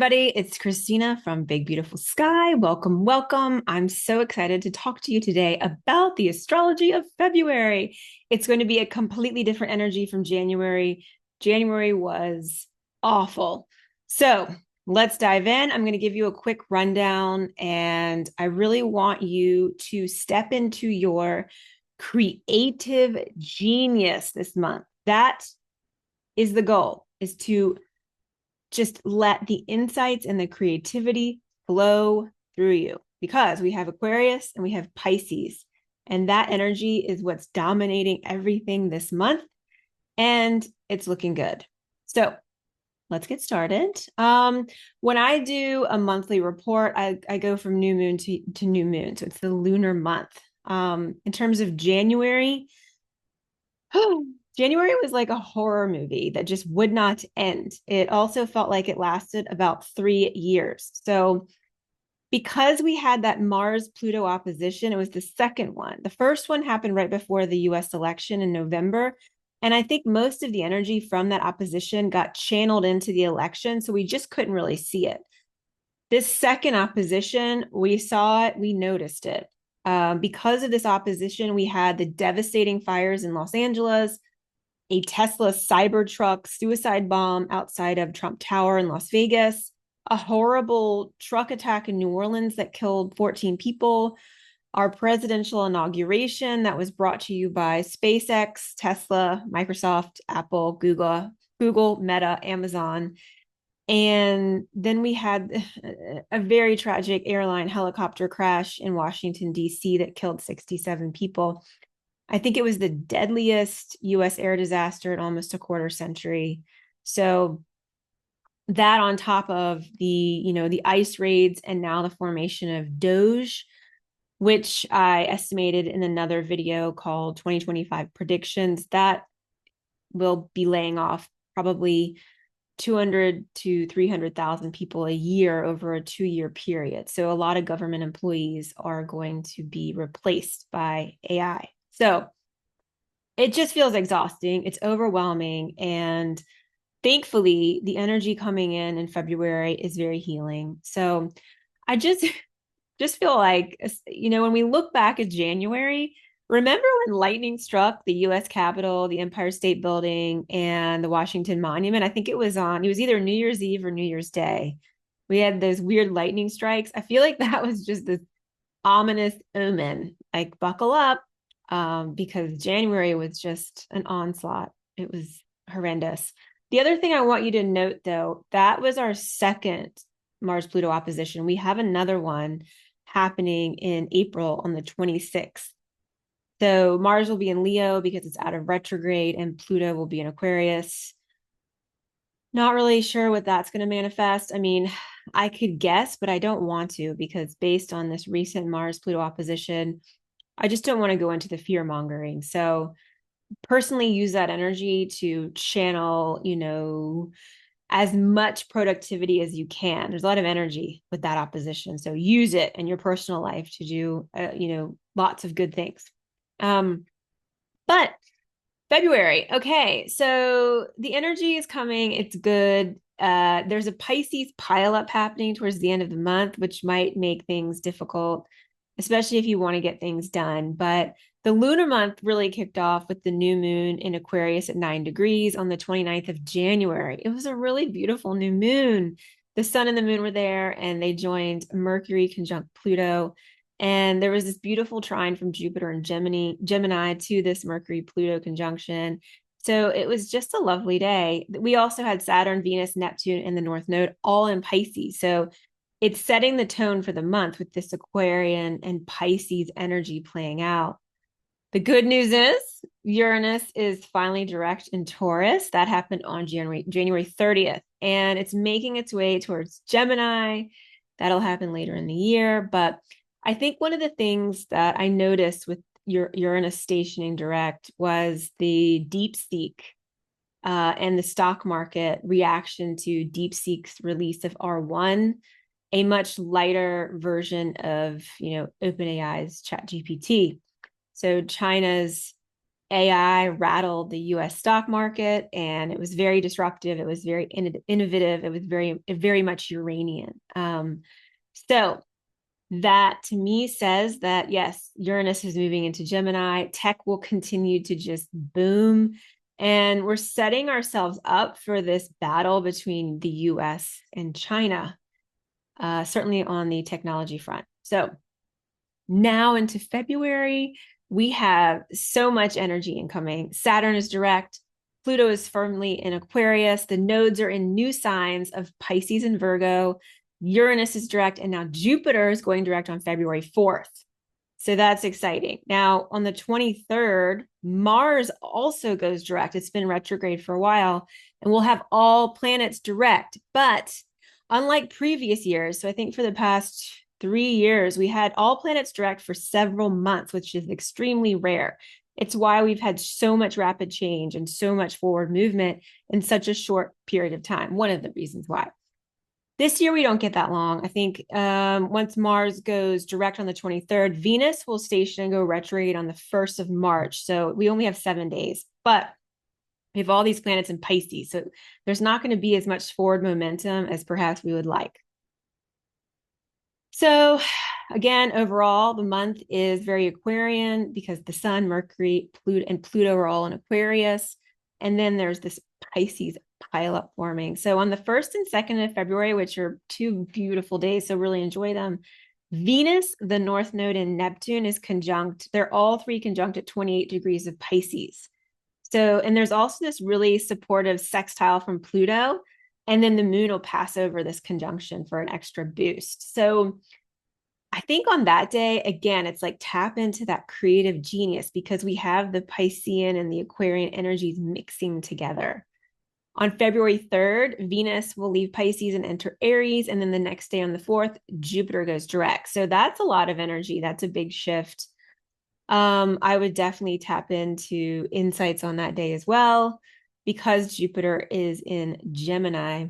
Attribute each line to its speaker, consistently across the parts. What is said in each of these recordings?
Speaker 1: everybody. It's Christina from Big Beautiful Sky. Welcome, welcome. I'm so excited to talk to you today about the astrology of February. It's going to be a completely different energy from January. January was awful. So let's dive in. I'm going to give you a quick rundown, and I really want you to step into your creative genius this month. That is the goal, is to just let the insights and the creativity flow through you, because we have Aquarius and we have Pisces, and that energy is what's dominating everything this month, and it's looking good. So let's get started. When I do a monthly report, I go from new moon to new moon. So it's the lunar month. In terms of January, January was like a horror movie that just would not end. It also felt like it lasted about 3 years. So, because we had that Mars Pluto opposition, it was the second one. The first one happened right before the US election in November. And I think most of the energy from that opposition got channeled into the election. So we just couldn't really see it. This second opposition, we saw it, we noticed it. Because of this opposition, we had the devastating fires in Los Angeles, a Tesla Cybertruck suicide bomb outside of Trump Tower in Las Vegas, a horrible truck attack in New Orleans that killed 14 people, our presidential inauguration that was brought to you by SpaceX, Tesla, Microsoft, Apple, Google, Meta, Amazon. And then we had a very tragic airline helicopter crash in Washington, D.C. that killed 67 people. I think it was the deadliest US air disaster in almost a quarter century. So that, on top of the ice raids and now the formation of Doge, which I estimated in another video called 2025 predictions, that will be laying off probably 200 to 300,000 people a year over a 2-year period. So a lot of government employees are going to be replaced by AI. So it just feels exhausting. It's overwhelming. And thankfully, the energy coming in February is very healing. So I just feel like, when we look back at January, remember when lightning struck the US Capitol, the Empire State Building, and the Washington Monument? I think it was either New Year's Eve or New Year's Day. We had those weird lightning strikes. I feel like that was just this ominous omen, like buckle up, because January was just an onslaught. It was horrendous. The other thing I want you to note, though, that was our second Mars Pluto opposition. We have another one happening in April on the 26th. So Mars will be in Leo because it's out of retrograde, and Pluto will be in Aquarius. Not really sure what that's going to manifest. I mean, I could guess, but I don't want to, because based on this recent Mars Pluto opposition, I just don't want to go into the fear mongering. So personally use that energy to channel, as much productivity as you can. There's a lot of energy with that opposition. So use it in your personal life to do, lots of good things. But February. Okay. So the energy is coming. It's good. There's a Pisces pileup happening towards the end of the month, which might make things difficult, especially if you want to get things done. But the lunar month really kicked off with the new moon in Aquarius at 9 degrees on the 29th of January. It was a really beautiful new moon. The sun and the moon were there, and they joined Mercury conjunct Pluto. And there was this beautiful trine from Jupiter and Gemini to this Mercury Pluto conjunction. So it was just a lovely day. We also had Saturn, Venus, Neptune, and the North Node all in Pisces. So it's setting the tone for the month with this Aquarian and Pisces energy playing out. The good news is Uranus is finally direct in Taurus. That happened on January 30th, and it's making its way towards Gemini. That'll happen later in the year. But I think one of the things that I noticed with Uranus stationing direct was the DeepSeek and the stock market reaction to DeepSeek's release of R1, a much lighter version of, OpenAI's ChatGPT. So China's AI rattled the US stock market, and it was very disruptive. It was very innovative. It was very much Uranian. So that to me says that yes, Uranus is moving into Gemini. Tech will continue to just boom. And we're setting ourselves up for this battle between the US and China, certainly on the technology front. So now into February, we have so much energy incoming. Saturn is direct. Pluto is firmly in Aquarius. The nodes are in new signs of Pisces and Virgo. Uranus is direct, and now Jupiter is going direct on February 4th. So that's exciting. Now, on the 23rd, Mars also goes direct. It's been retrograde for a while, and we'll have all planets direct. But unlike previous years, so I think for the past 3 years, we had all planets direct for several months, which is extremely rare. It's why we've had so much rapid change and so much forward movement in such a short period of time. One of the reasons why. This year, we don't get that long. I think once Mars goes direct on the 23rd, Venus will station and go retrograde on the 1st of March. So we only have 7 days, but we have all these planets in Pisces. So there's not going to be as much forward momentum as perhaps we would like. So again, overall, the month is very Aquarian because the Sun, Mercury, Pluto are all in Aquarius. And then there's this Pisces pileup forming. So on the 1st and 2nd of February, which are 2 beautiful days, so really enjoy them, Venus, the North Node, and Neptune is conjunct. They're all 3 conjunct at 28 degrees of Pisces. So, and there's also this really supportive sextile from Pluto, and then the moon will pass over this conjunction for an extra boost. So I think on that day, again, it's like tap into that creative genius because we have the Piscean and the Aquarian energies mixing together. On February 3rd, Venus will leave Pisces and enter Aries. And then the next day on the 4th, Jupiter goes direct. So that's a lot of energy. That's a big shift. I would definitely tap into insights on that day as well because Jupiter is in Gemini.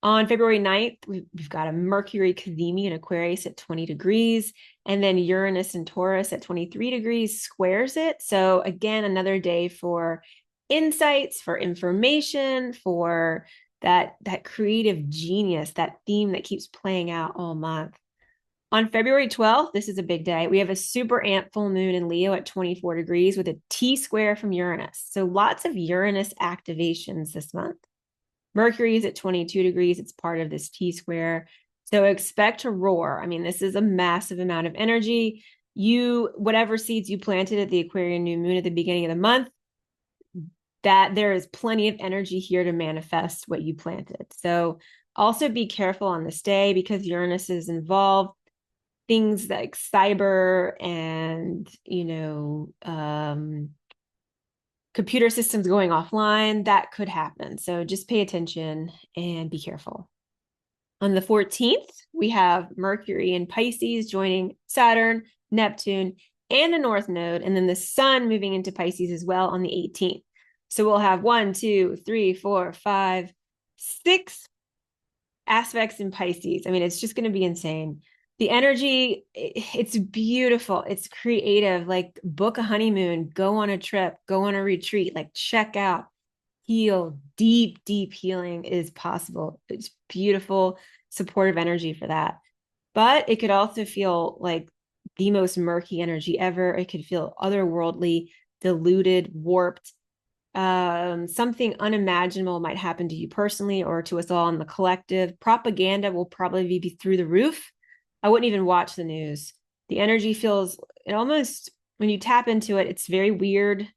Speaker 1: On February 9th, we've got a Mercury cazimi in Aquarius at 20 degrees, and then Uranus and Taurus at 23 degrees squares it. So again, another day for insights, for information, for that creative genius, that theme that keeps playing out all month. On February 12th, this is a big day. We have a super amp full moon in Leo at 24 degrees with a T square from Uranus. So lots of Uranus activations this month. Mercury is at 22 degrees. It's part of this T square. So expect to roar. I mean, this is a massive amount of energy. Whatever seeds you planted at the Aquarian new moon at the beginning of the month, that there is plenty of energy here to manifest what you planted. So also be careful on this day because Uranus is involved. Things like cyber and, computer systems going offline, that could happen. So just pay attention and be careful. On the 14th, we have Mercury in Pisces joining Saturn, Neptune, and the North Node, and then the Sun moving into Pisces as well on the 18th. So we'll have 1, 2, 3, 4, 5, 6 aspects in Pisces. I mean, it's just going to be insane. The energy, it's beautiful. It's creative. Like book a honeymoon, go on a trip, go on a retreat, like check out, heal. Deep, deep healing is possible. It's beautiful, supportive energy for that. But it could also feel like the most murky energy ever. It could feel otherworldly, diluted, warped. Something unimaginable might happen to you personally or to us all in the collective. Propaganda will probably be through the roof. I wouldn't even watch the news. The energy it almost, when you tap into it, it's very weird.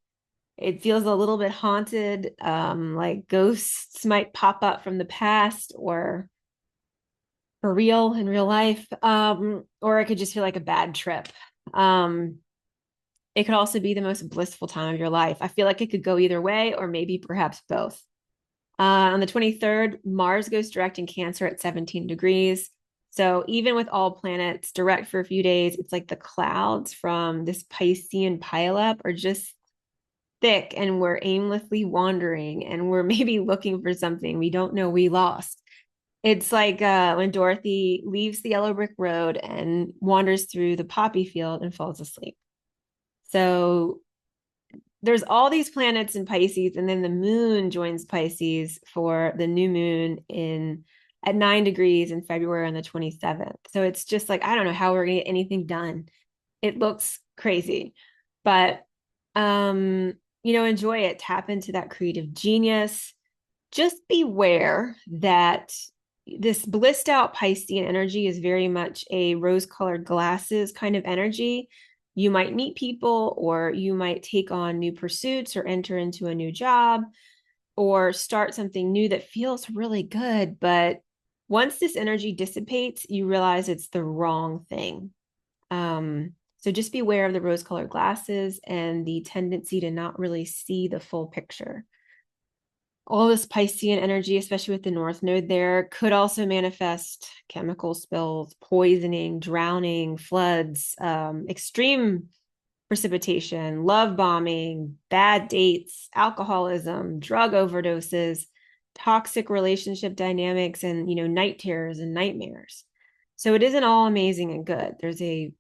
Speaker 1: It feels a little bit haunted, like ghosts might pop up from the past or for real in real life, or it could just feel like a bad trip. It could also be the most blissful time of your life. I feel like it could go either way, or maybe perhaps both. On the 23rd, Mars goes direct in Cancer at 17 degrees. So even with all planets direct for a few days, it's like the clouds from this Piscean pileup are just thick and we're aimlessly wandering and we're maybe looking for something we don't know we lost. It's like when Dorothy leaves the yellow brick road and wanders through the poppy field and falls asleep. So there's all these planets in Pisces, and then the moon joins Pisces for the new moon at 9 degrees in February on the 27th. So it's just like, I don't know how we're gonna get anything done. It looks crazy, but enjoy it. Tap into that creative genius. Just beware that this blissed out Piscean energy is very much a rose-colored glasses kind of energy. You might meet people, or you might take on new pursuits, or enter into a new job, or start something new that feels really good. But once this energy dissipates, you realize it's the wrong thing. So just beware of the rose-colored glasses and the tendency to not really see the full picture. All this Piscean energy, especially with the North Node there, could also manifest chemical spills, poisoning, drowning, floods, extreme precipitation, love bombing, bad dates, alcoholism, drug overdoses, toxic relationship dynamics, and night terrors and nightmares. So it isn't all amazing and good. There's a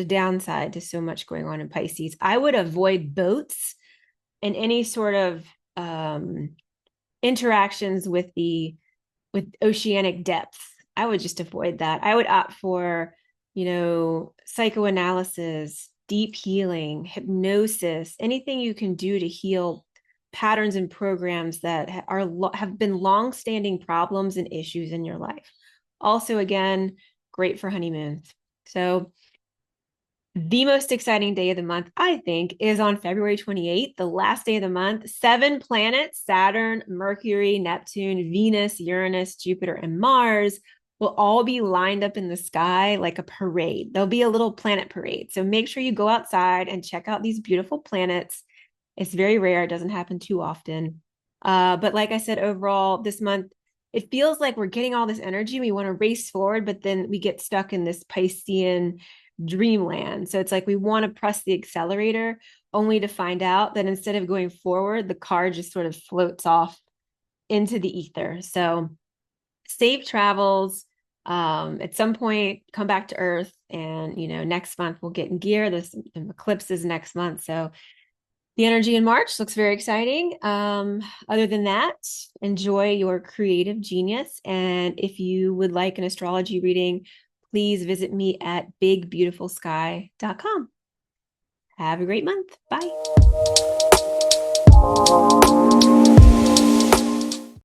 Speaker 1: downside to so much going on in Pisces. I would avoid boats and any sort of interactions with oceanic depth. I would just avoid that. I would opt for, psychoanalysis, deep healing, hypnosis, anything you can do to heal patterns and programs that have been long-standing problems and issues in your life. Also, again, great for honeymoons. So the most exciting day of the month, I think, is on February 28th, the last day of the month. 7 planets, Saturn, Mercury, Neptune, Venus, Uranus, Jupiter, and Mars, will all be lined up in the sky like a parade. There'll be a little planet parade. So make sure you go outside and check out these beautiful planets. It's very rare. It doesn't happen too often. But like I said, overall, this month, it feels like we're getting all this energy. We want to race forward, but then we get stuck in this Piscean dreamland. So it's like we want to press the accelerator, only to find out that instead of going forward, the car just sort of floats off into the ether. So safe travels. At some point, come back to Earth, and next month we'll get in gear. There's some eclipses next month, so the energy in March looks very exciting. Other than that, enjoy your creative genius. And if you would like an astrology reading, please visit me at bigbeautifulsky.com. Have a great month. Bye.